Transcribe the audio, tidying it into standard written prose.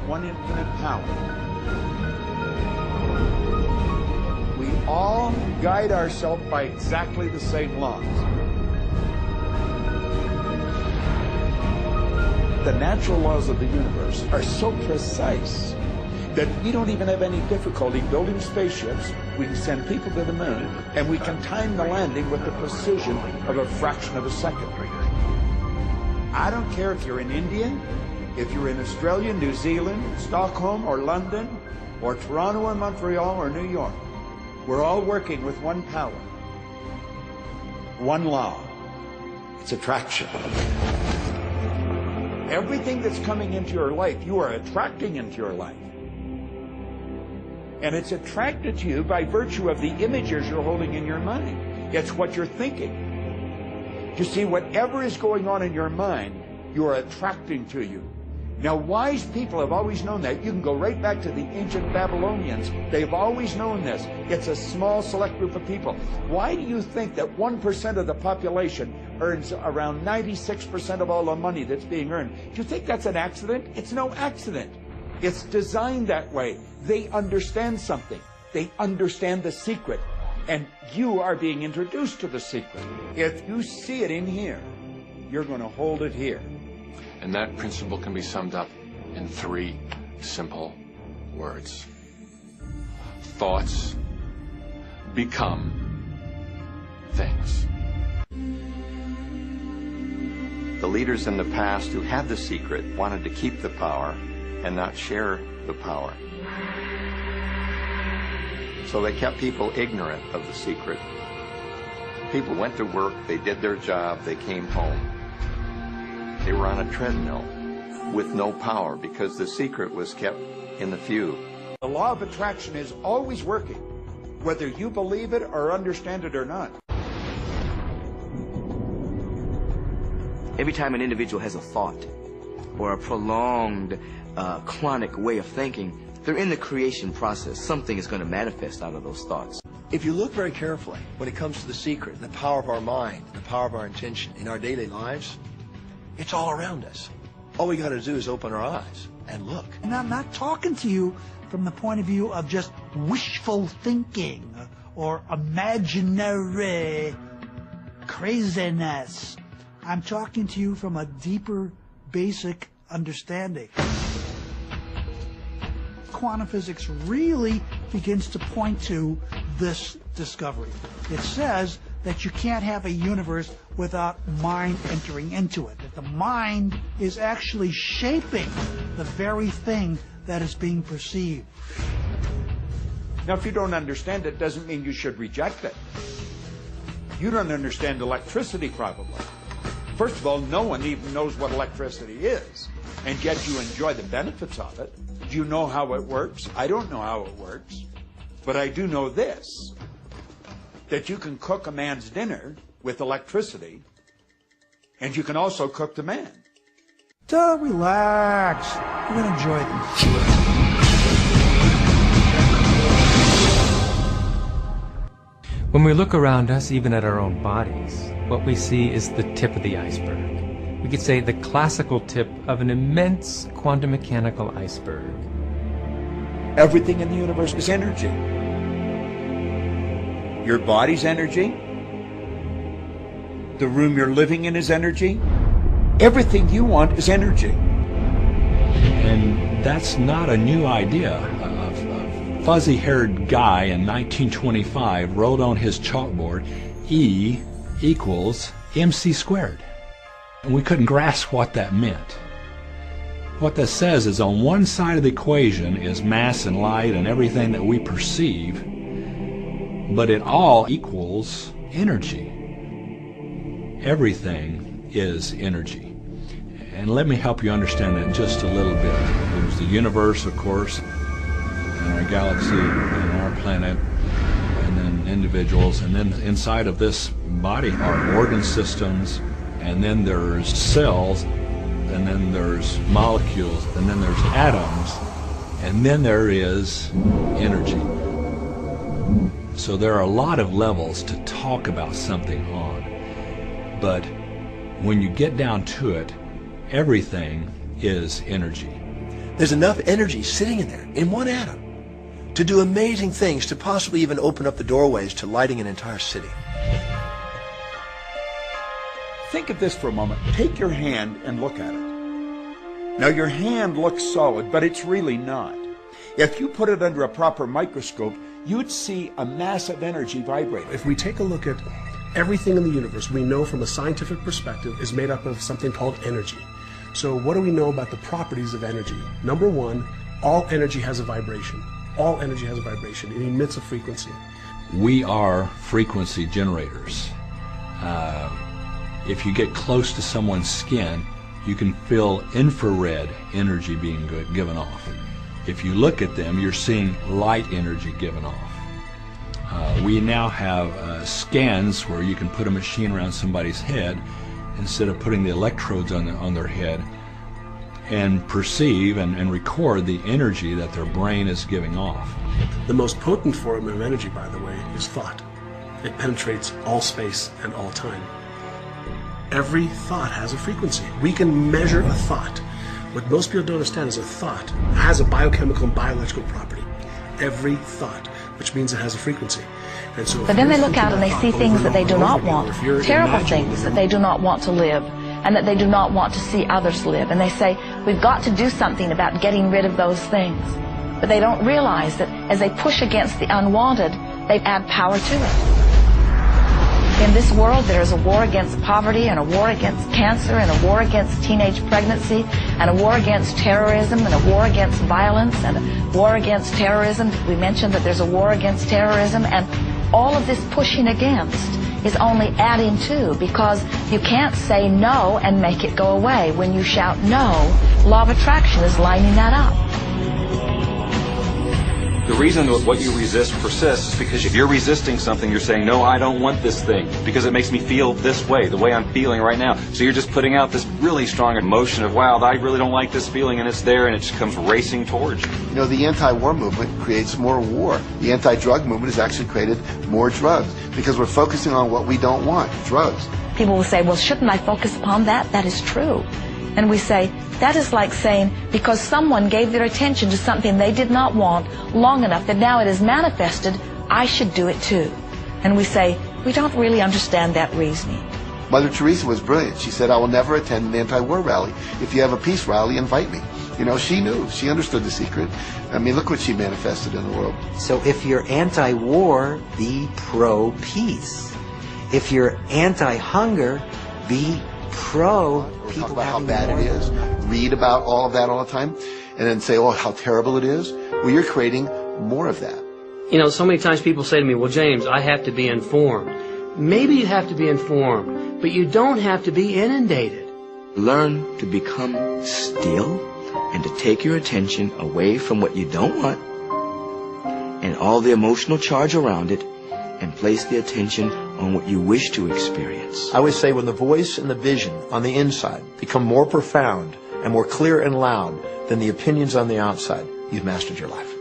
one infinite power. We all guide ourselves by exactly the same laws. The natural laws of the universe are so precise that we don't even have any difficulty building spaceships. We can send people to the moon, and we can time the landing with the precision of a fraction of a second. I don't care if you're in India, if you're in Australia, New Zealand, Stockholm, or London, or Toronto, or Montreal, or New York. We're all working with one power, one law. It's attraction. Everything that's coming into your life, you are attracting into your life. And it's attracted to you by virtue of the images you're holding in your mind. It's what you're thinking. You see, whatever is going on in your mind, you are attracting to you. Now, wise people have always known that. You can go right back to the ancient Babylonians. They've always known this. It's a small, select group of people. Why do you think that 1% of the population earns around 96% of all the money that's being earned? Do you think that's an accident? It's no accident. It's designed that way. They understand something. They understand the secret. And you are being introduced to the secret. If you see it in here, you're going to hold it here. And that principle can be summed up in 3 simple words. Thoughts become things. The leaders in the past who had the secret wanted to keep the power and not share the power. So they kept people ignorant of the secret. People went to work, they did their job, they came home. They were on a treadmill with no power because the secret was kept in the few. The law of attraction is always working, whether you believe it or understand it or not. Every time an individual has a thought or a prolonged, chronic way of thinking, they're in the creation process. Something is going to manifest out of those thoughts. If you look very carefully, when it comes to the secret, the power of our mind, the power of our intention in our daily lives, it's all around us. All we got to do is open our eyes and look. And I'm not talking to you from the point of view of just wishful thinking or imaginary craziness. I'm talking to you from a deeper, basic understanding. Quantum physics really begins to point to this discovery. It says that you can't have a universe without mind entering into it. That the mind is actually shaping the very thing that is being perceived. Now, if you don't understand it, doesn't mean you should reject it. You don't understand electricity, probably. First of all, no one even knows what electricity is, and yet you enjoy the benefits of it. Do you know how it works? I don't know how it works, but I do know this, that you can cook a man's dinner with electricity, and you can also cook the man. Don't relax. You're going to enjoy this. When we look around us, even at our own bodies, what we see is the tip of the iceberg. We could say the classical tip of an immense quantum mechanical iceberg. Everything in the universe is energy. Your body's energy. The room you're living in is energy. Everything you want is energy. And that's not a new idea. A fuzzy-haired guy in 1925 wrote on his chalkboard, E equals mc squared. And we couldn't grasp what that meant. What that says is on one side of the equation is mass and light and everything that we perceive, but it all equals energy. Everything is energy. And let me help you understand that just a little bit. There's the universe, of course, and our galaxy, and our planet, and then individuals, and then inside of this body are organ systems, and then there's cells, and then there's molecules, and then there's atoms, and then there is energy. So there are a lot of levels to talk about something on, but when you get down to it, everything is energy. There's enough energy sitting in there, in one atom, to do amazing things, to possibly even open up the doorways to lighting an entire city. Think of this for a moment. Take your hand and look at it. Now, your hand looks solid, but it's really not. If you put it under a proper microscope, you'd see a mass of energy vibrating. If we take a look at everything in the universe, we know from a scientific perspective is made up of something called energy. So what do we know about the properties of energy? Number one, all energy has a vibration. All energy has a vibration. It emits a frequency. We are frequency generators. If you get close to someone's skin, you can feel infrared energy being given off. If you look at them, you're seeing light energy given off. We now have scans where you can put a machine around somebody's head instead of putting the electrodes on their head, and perceive and record the energy that their brain is giving off. The most potent form of energy, by the way, is thought. It penetrates all space and all time. Every thought has a frequency. We can measure a thought. What most people don't understand is a thought has a biochemical and biological property. Every thought, which means it has a frequency. And so but then they look out and they see things that they do not want, terrible things that they do not want to live, and that they do not want to see others live. And they say, we've got to do something about getting rid of those things. But they don't realize that as they push against the unwanted, they add power to it. In this world, there is a war against poverty, and a war against cancer, and a war against teenage pregnancy, and a war against terrorism, and a war against violence, and a war against terrorism. We mentioned that there's a war against terrorism, and all of this pushing against is only adding to, because you can't say no and make it go away. When you shout no, law of attraction is lining that up. The reason that what you resist persists is because if you're resisting something, you're saying, no, I don't want this thing because it makes me feel this way, the way I'm feeling right now. So you're just putting out this really strong emotion of, wow, I really don't like this feeling, and it's there, and it just comes racing towards you. You know, the anti-war movement creates more war. The anti-drug movement has actually created more drugs because we're focusing on what we don't want, drugs. People will say, well, shouldn't I focus upon that? That is true. And we say, that is like saying, because someone gave their attention to something they did not want long enough that now it is manifested, I should do it too. And we say, we don't really understand that reasoning. Mother Teresa was brilliant. She said, I will never attend an anti-war rally. If you have a peace rally, invite me. You know, she knew. She understood the secret. I mean, look what she manifested in the world. So if you're anti-war, be pro-peace. If you're anti-hunger, be people talk about how bad it is, read about all of that all the time, and then say, oh, how terrible it is. Well, you're creating more of that. You know, so many times people say to me, well, James, I have to be informed. Maybe you have to be informed, but you don't have to be inundated. Learn to become still and to take your attention away from what you don't want and all the emotional charge around it, and place the attention on what you wish to experience. I always say when the voice and the vision on the inside become more profound and more clear and loud than the opinions on the outside, you've mastered your life.